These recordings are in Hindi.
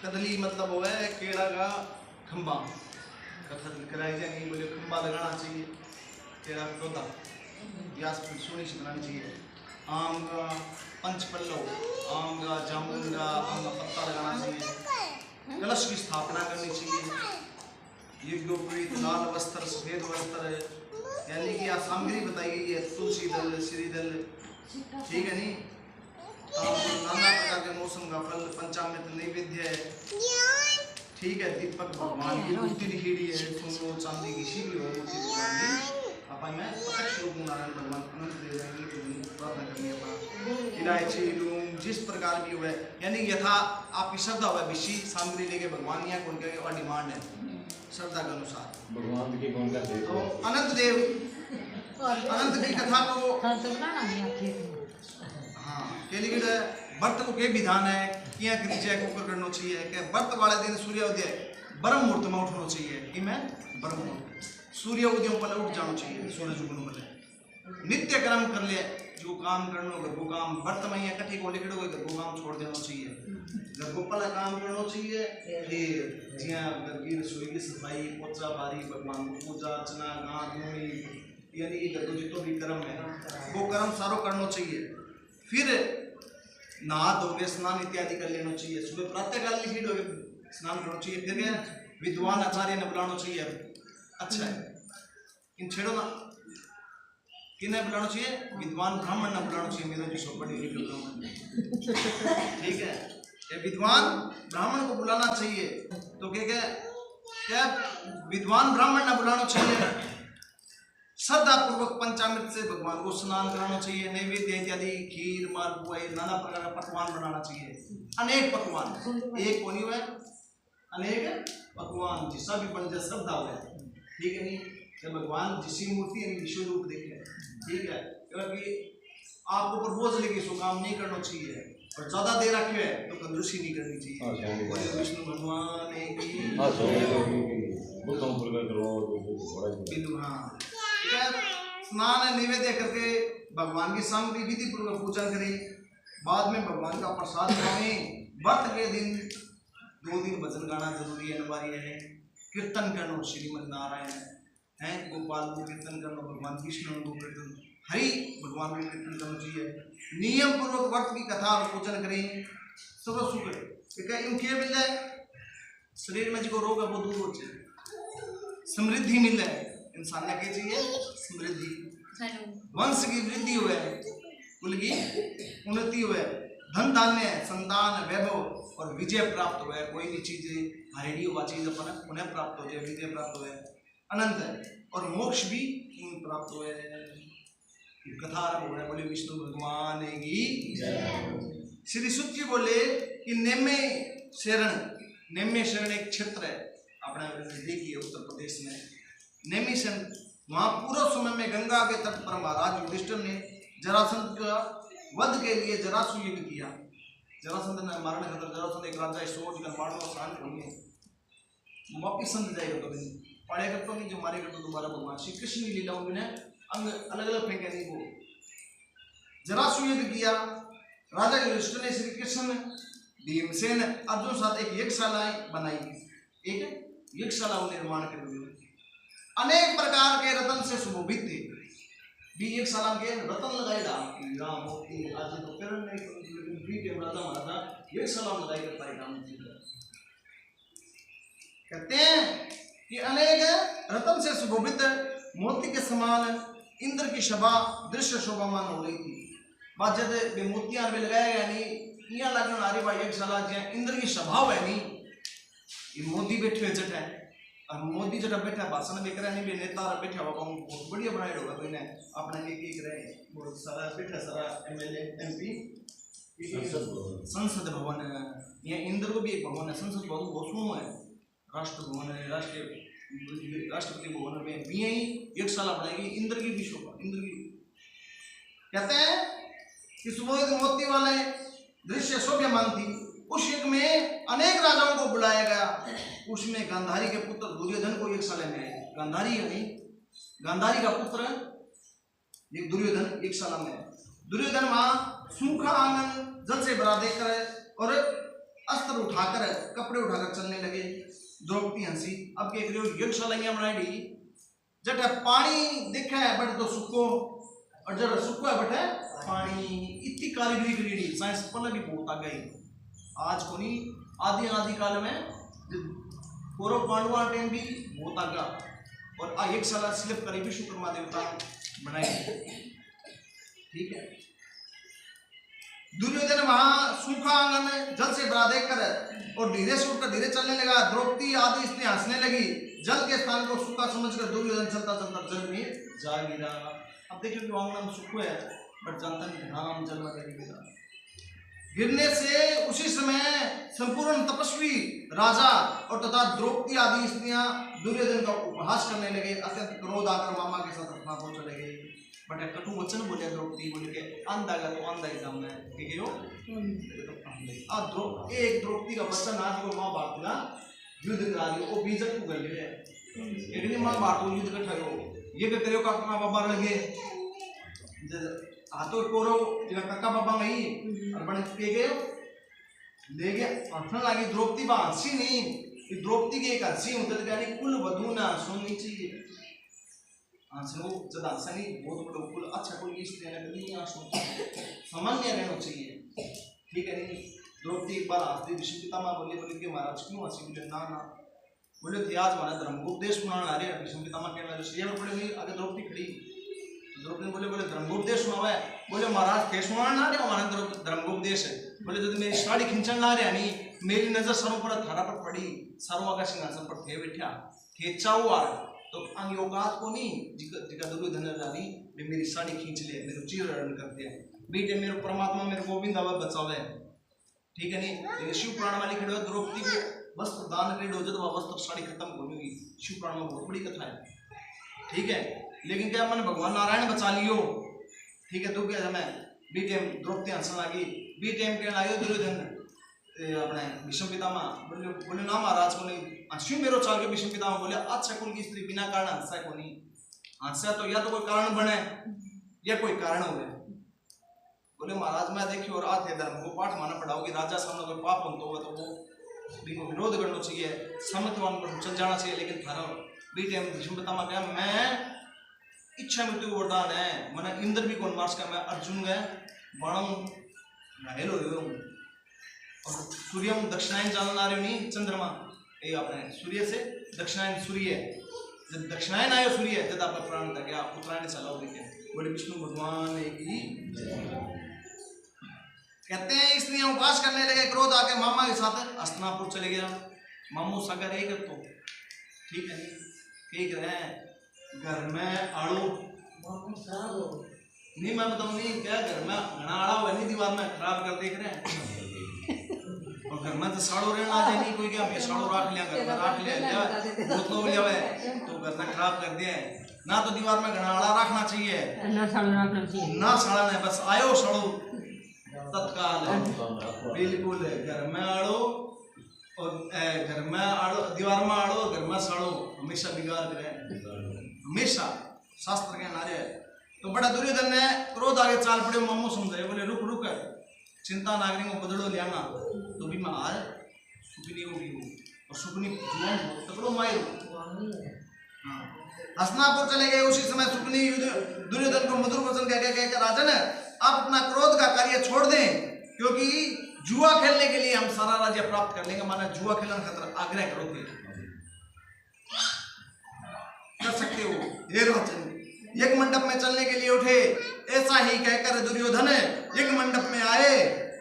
कदली मतलब वो है केड़ा का खंबा, कथा कराई जाएगी, बोले खंबा लगाना चाहिए, केड़ा पौधा या सोनी से बनानी चाहिए। आम का पंचपल्लव, आम का जामुन का आम का पत्ता लगाना चाहिए। कलश की स्थापना करनी चाहिए। यज्ञोपवीत लाल वस्त्र सफेद वस्त्र, यानी कि सामग्री बताई गई है, तुलसी दल श्री दल, ठीक है नहीं। नाना प्रकार के मौसम का फल, पंचामृत नैवेद्य है, ठीक है। दीपक भगवान की मूर्ति लिखी हुई है, सोनो चांदी की शीली है मूर्ति भगवान की। अपन में प्रत्यक्ष रूप नारायण भगवान अनंत देव हैं, प्रार्थना करनी है। इलायची लूंग जिस प्रकार भी हुए, यानी यथा आपकी श्रद्धा हुआ विषय सामग्री लेके भगवान यहाँ कौन क्या और डिमांड है श्रद्धा के अनुसार भगवान की कौन करते। तो अनंत देव अनंत की कथा को हाँ के लिए व्रत को के विधान है क्या क्रिया को करना चाहिए कि व्रत वाले दिन सूर्योदय ब्रह्म मुहूर्त में उठना चाहिए कि मैं ब्रह्म मुहूर्त सूर्य उदय पहले उठ जाना चाहिए, सूरज उगने पहले नित्य कर्म कर ले, जो काम करना होगा वो काम व्रत में या कठी को लिखड़ो होगा वो काम छोड़ देना चाहिए, घर को पहले काम करना चाहिए। फिर जिया घर रसोई की सफाई पोचा बारी भगवान को पूजा अर्चना गाँ धोनी, यानी कि घर जितना भी कर्म है वो कर्म सारो करना चाहिए। फिर नहा धोके स्नान इत्यादि कर लेना चाहिए, सुबह प्रातःकाल लिखी हो स्नान करना चाहिए। फिर क्या विद्वान आचार्य ने बुलाना चाहिए, अच्छा है इन छेड़ो ना किन्हें बुलाना चाहिए, विद्वान ब्राह्मण ने बुलाना चाहिए, मेरा जो सोपड़ी लिखी ब्राह्मण, ठीक है। ये विद्वान ब्राह्मण को बुलाना चाहिए। तो क्या क्या विद्वान ब्राह्मण ने बुलाना चाहिए, श्रद्धा पूर्वक पंचामृत से भगवान को स्नान कराना चाहिए, नैवेद्य इत्यादि खीर मालपुआ नाना प्रकार का पकवान बनाना चाहिए, अनेक पकवान, एक कोनी हुए अनेक पकवान जिसका भी बन जाए श्रद्धा हुए, ठीक है नहीं। कि भगवान जिसी मूर्ति यानी विश्व रूप देखे, ठीक है। क्योंकि आपको ऊपर बोझ लेके सो काम नहीं करना चाहिए और ज्यादा देर रखे है तो कंजूसी नहीं करनी चाहिए। विष्णु भगवान हाँ स्नान निवेद्य करके भगवान की सामग्री विधि पूर्वक पूजन करें, बाद में भगवान का प्रसाद खाएं। व्रत के दिन 2 दिन भजन गाना जरूरी है, अनिवार्य है। कीर्तन करना श्रीमद नारायण है, गोपाल को कीर्तन करना, भगवान कृष्ण को कीर्तन, हरि भगवान को कीर्तन करना चाहिए। नियम पूर्वक व्रत की कथा और पूजन करें, सब सुख है। इनके मिल जाए शरीर में जो रोग है वो दूर हो जाए, समृद्धि मिल जाए, इंसान ने क्या चाहिए समृद्धि, वंश की वृद्धि हुए, कुल की उन्नति हुए, धन धान्य संतान वैभव और विजय प्राप्त हुए। कोई भी चीज हरेडी हुआ चीज अपन उन्हें प्राप्त हो जाए, विजय प्राप्त हुए, अनंत है और मोक्ष भी प्राप्त हुए। कथा आरंभ हो रहा है, बोले विष्णु भगवान की श्री सुत जी बोले कि नेमे शरण एक क्षेत्र है अपने देखिए उत्तर प्रदेश में, नेमी शरण, वहां पूर्व समय में गंगा के तट पर महाराज युधिष्ठिर ने जरासंध का वध के लिए जरासु युद्ध किया। जरासंध ने मारने खातर जरासंध एक राजा सोच कर मारना आसान नहीं है, वापिस संध जाएगा कभी पढ़े करते नहीं, जो मारे करते दोबारा भगवान श्री कृष्ण की लीलाओं में अंग अलग अलग फेंके नहीं। वो जरासु युद्ध किया, राजा युधिष्ठिर ने श्री कृष्ण भीमसेन अर्जुन साथ एक यज्ञशाला बनाई, एक यज्ञशाला निर्माण कर दिया, अनेक प्रकार के रत्न से सुशोभित थे। भी यज्ञशाला के रत्न लगाए राम मोती आज तो करण नहीं भी के राजा महाराजा यज्ञशाला लगाई करता है राम जी कहते हैं कि अनेक रत्न से सुशोभित मोती के समान इंद्र की शोभा दृश्य शोभामान हो रही थी। बात जब मोतियां में लगाया गया नहीं यहाँ लगन आ रही भाई यज्ञशाला जहाँ इंद्र की स्वभाव है नहीं, ये मोदी बैठे हुए जट है और मोदी जब बैठा भाषण भी करे नहीं भी नेता बैठा हुआ बहुत बढ़िया बनाया होगा कोई ने अपना के करे बहुत सारा बैठा सारा एमएलए एमपी संसद भवन है, यहाँ इंद्र को भी एक भवन है, संसद भवन बहुत सुनो है, राष्ट्र भवन है, राष्ट्रपति भवन में भी यही यज्ञशाला बनाएगी इंद्र की भी शोभा। इंद्र की कहते हैं कि सुबोधित मोती वाले दृश्य शोभ्यमान थी। उस युग में अनेक राजाओं को बुलाया गया, उसमें गांधारी के पुत्र दुर्योधन को यज्ञशाला में आए। गांधारी यानी गांधारी का पुत्र एक दुर्योधन यज्ञशाला में। दुर्योधन वहां सूखा आंगन जल से भरा देकर और अस्त्र वस्त्र उठाकर कपड़े उठाकर चलने लगे। द्रौपदी हंसी। अब के यज्ञशाला बनाई जट पानी देखा है बट तो सुखो और जब सुखो है बट है पानी इतनी कारीगरी करी साइंस पहले भी बहुत आ गई आज को नहीं आदि काल में कौरव पांडवा टाइम भी बहुत आगा और एक साल स्लिप करी विश्वकर्मा देवता बनाई। ठीक है। दुर्योधन वहां सूखा आंगन जल से भरा देकर और धीरे से उठकर धीरे चलने लगा। द्रौपदी आदि स्त्री हंसने लगी। जल के स्थान को सूखा समझकर दुर्योधन चलता चलता जल में जा गिरा। अब देखिए कि आंगन सूखो है बट जानता नहीं राम जल में गिरा। गिरने से उसी समय संपूर्ण तपस्वी राजा और तथा द्रौपदी आदि स्त्रियां दुर्योधन का उपहास करने लगे। अत्यंत क्रोध आकर मामा के साथ अपना को चले गए। बट कटु वचन बोले द्रौपदी बोले के अंधा का तो अंधा ही दाम है कि यो एक द्रौपदी का वचन आज को मां बाप का युद्ध करा दियो ओ बीजक को गल है एक दिन मां बाप को युद्ध कर ठगो ये के करियो का अपना बाबा लगे हाथों कोरो जगह काका बाबा नहीं और बने पे गए ले गया हंसने लगी। द्रौपदी बा हंसी नहीं कि द्रौपदी की एक हंसी होते यानी कुल वधू ना सुननी चाहिए हंसनो ज्यादा हंसनी बहुत बड़ा कुल अच्छा कुल इस देने के लिए सामान्य रहना चाहिए। ठीक है नहीं। द्रौपदी एक बार हंसती विष्णु पितामह बोले कि महाराज क्यों हंसी बोले ना बोले थे आज हमारा धर्म को उपदेश सुनाने आ रहे हैं। विष्णु पितामह कहने लगे श्रेय पड़े नहीं आगे द्रौपदी खड़ी द्रौपदी बोले धर्म को उपदेश सुनावा है। बोले महाराज थे सुनाना ना रहे हमारा धर्म को उपदेश है। बोले तो मेरी साड़ी खींचन ना रहे नहीं मेरी नजर सरों पर थारा पर पड़ी सरों का सिंहासन पर थे बैठा खेचा हुआ तो अंग औकात को नहीं जिका दुर्योधन रानी मेरी साड़ी खींच ले मेरे चीर रण करते हैं बेटे मेरे परमात्मा मेरे गोविंद आवा बचावे। ठीक है नहीं। लेकिन शिव पुराण वाली खड़े द्रौपदी को वस्त्र दान कर दो जब वस्त्र साड़ी खत्म होगी शिव पुराण में बहुत बड़ी कथा है। ठीक है। लेकिन क्या मैंने भगवान नारायण बचा लियो। ठीक है। तो क्या समय बी टाइम द्रौपदी हंसन लगी बी टाइम कहने लगे दुर्योधन अपने भीष्म पितामह बोले ना महाराज को नहीं हंसी मेरो चाल के भीष्म पितामह बोले अच्छा कुल की स्त्री बिना कारण हंसा को नहीं हंसा तो या तो कोई कारण बने या कोई कारण हो गए। बोले महाराज मैं देखिए और आते धर्म को पाठ माना पड़ाओगे राजा सामने कोई पाप होता तो वो विरोध करना चाहिए समत्वान पर चल जाना चाहिए। लेकिन थारा बी टाइम भीष्म पितामह कहा मैं इच्छा मृत्यु वरदान है मैंने इंद्र भी कौन मार्स का मैं अर्जुन गए बाणम हेलो और सूर्य दक्षिणायन जानना रहे नहीं चंद्रमा ये अपने सूर्य से दक्षिणायन सूर्य जब दक्षिणायन आयो सूर्य जब आपका प्राण तक गया उत्तरायण चला देखे बोले विष्णु भगवान की कहते हैं इसलिए उपवास करने लगे। क्रोध आके मामा के साथ हस्तिनापुर चले गया। मामू सागर एक तो ठीक है एक रहे घर में आड़ो नहीं मैं बताऊँ नहीं क्या घर में घना आड़ा हुआ नहीं दीवार में खराब कर देख रहे हैं और घर में तो साड़ो रहना आ जाए नहीं कोई क्या मैं साड़ो रख लिया घर में रख लिया बोतलों लिया है तो घर में खराब कर दिया है ना तो दीवार में घना आड़ा रखना चाहिए ना साड़ा नहीं बस आयो साड़ो तत्काल बिल्कुल घर में आड़ो और घर में आड़ो दीवार में आड़ो घर में साड़ो हमेशा बिगाड़ करे हमेशा शास्त्र के नारे। तो बड़ा दुर्योधन ने क्रोध आगे चाल पड़े मामू समझाए बोले रुक रुक चिंता नागरिक को बदलो लियाना तो भी मार सुकनी होगी और सुकनी जुआन तकड़ो मारो। हस्तिनापुर चले गए। उसी समय सुकनी दुर्योधन को मधुर वचन कह राजन आप अपना क्रोध का कार्य छोड़ दें क्योंकि जुआ खेलने के लिए हम सारा राज्य प्राप्त कर लेंगे। माना जुआ खेलने खातर आग्रह करो कर सकते हो। ये राजन एक मंडप में चलने के लिए उठे। ऐसा ही कहकर दुर्योधन एक मंडप में आए।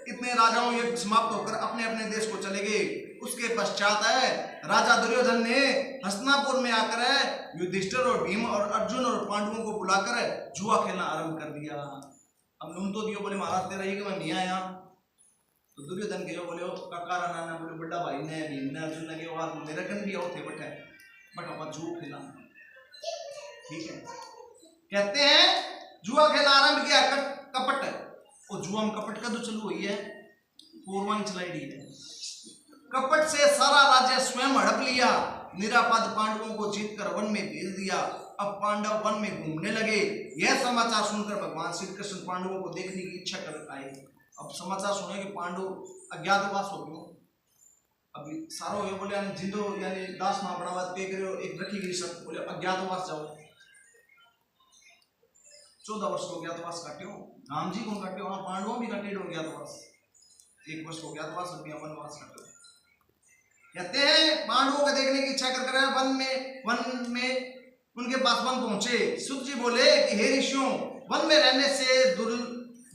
इतने राजाओं यज्ञ समाप्त होकर अपने अपने देश को चले गए। उसके पश्चात राजा दुर्योधन ने हस्तिनापुर में आकर युधिष्ठिर और भीम और अर्जुन और पांडवों को बुलाकर जुआ खेलना आरंभ कर दिया। अब नुम तो दियो बोले महाराज तेरा कि मैं नहीं आया तो दुर्योधन के बोले काका नाना बोले बड़ा भाई ने भीम ने अर्जुन ने और मेरे कन भी आओ थे बट अपन जुआ खेला। ठीक है। कहते हैं जुआ खेला आरंभ किया कपट और जुआ में कपट का तो चालू हुई है पूर्वांग चलाई दी है। कपट से सारा राज्य स्वयं हड़प लिया। निरापद पांडवों को जीतकर वन में भेज दिया। अब पांडव वन में घूमने लगे। यह समाचार सुनकर भगवान श्री कृष्ण पांडवों को देखने की इच्छा कर आए। अब समाचार सुने कि पांडव अज्ञातवास हो गए अभी सारो ये बोले यानी जिंदो यानी दास ना बढ़ावा पे करो एक रखी गई सब बोले अज्ञातवास जाओ 14 वर्ष को अज्ञातवास काट्यो राम जी को काट्यो वहां पांडवों भी काटे अज्ञातवास 1 वर्ष को अज्ञातवास और वनवास काट्यो। कहते हैं पांडवों को देखने की इच्छा कर वन में उनके पास वन पहुंचे। सुत जी बोले कि हे ऋषियों वन में रहने से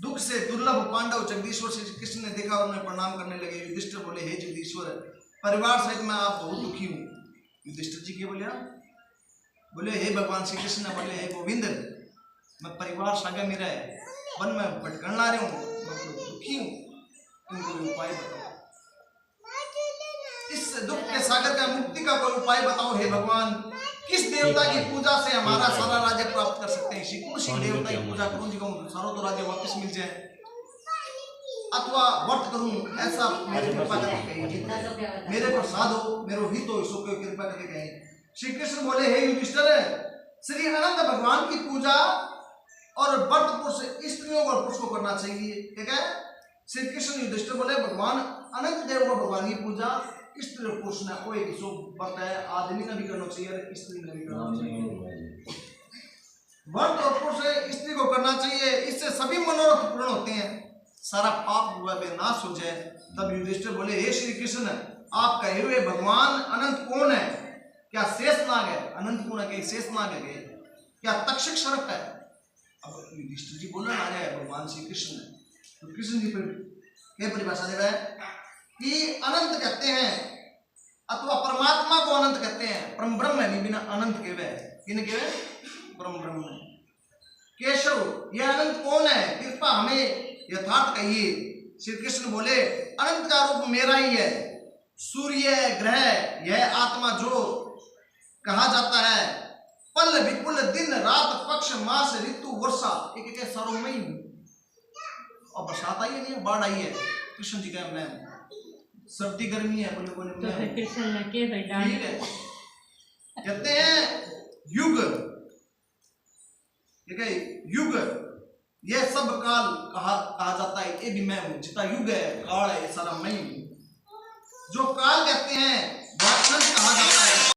दुख से दुर्लभ पांडव जगदीश्वर श्री कृष्ण ने देखा और उन्हें प्रणाम करने लगे। युधिष्ठिर बोले हे जगदीश्वर परिवार सहित मैं आप बहुत दुखी हूँ। युधिष्ठिर जी के बोले हे भगवान श्री कृष्ण बोले हे गोविंद मैं परिवार सागर मेरा है वन में भटकना रहे हूँ मैं दुखी हूँ उनको उपाय बताओ इस दुख के सागर का मुक्ति का कोई उपाय बताओ हे भगवान। किस देवता की पूजा से हमारा सारा राज्य प्राप्त कर सकते हैं। कौन देवता की पूजा करूं जी कहूं सारा तो राज्य वापस मिल जाए अथवा व्रत करूं ऐसा मेरे कृपा करके कहिए मेरे प्रसाद हो मेरो हित हो इसको कृपा करके कहें। श्री कृष्ण बोले हे युधिष्ठिर श्री अनंत भगवान की पूजा और व्रत पुरुष स्त्रियों और पुरुष को करना चाहिए। ठीक है श्री कृष्ण युधिष्ठिर बोले भगवान अनंत देव को भगवान की पूजा स्त्री और पुरुष ने कोई किसी व्रत है आदमी ने भी करना चाहिए स्त्री ने भी करना चाहिए। व्रत और पुरुष स्त्री को करना चाहिए इससे सभी मनोरथ पूर्ण होते हैं सारा पाप हुआ नाश हो जाए। तब युधिष्ठिर बोले हे श्री कृष्ण आप कहे हुए भगवान अनंत कौन है क्या शेषनाग है अनंत कौन है शेषनाग है क्या तक्षक सर्प है। अब युधिष्ठिर जी बोलना आ रहा है भगवान श्री कृष्ण तो कृष्ण जी पर क्या परिभाषा दे रहा है कि अनंत कहते हैं अथवा परमात्मा को अनंत कहते हैं परम ब्रह्म है नहीं बिना अनंत के वे किन के परम ब्रह्म है। केशव यह अनंत कौन है कृपा हमें यथार्थ कहिए। श्री कृष्ण बोले अनंत का रूप मेरा ही है सूर्य ग्रह यह आत्मा जो कहा जाता है पल विपुल दिन रात पक्ष मास ऋतु वर्षा एक एक सर्वमयी हूं और बरसात आई है नहीं बाढ़ आई है कृष्ण जी का मैं सर्दी गर्मी है बोले तो फिर कृष्ण ने के भाई डाल ठीक है कहते हैं युग ठीक है युग यह सब काल कहा जाता है ये भी मैं हूं जितना युग है काल है सारा मैं हूं जो काल कहते हैं वह अनंत कहा जाता है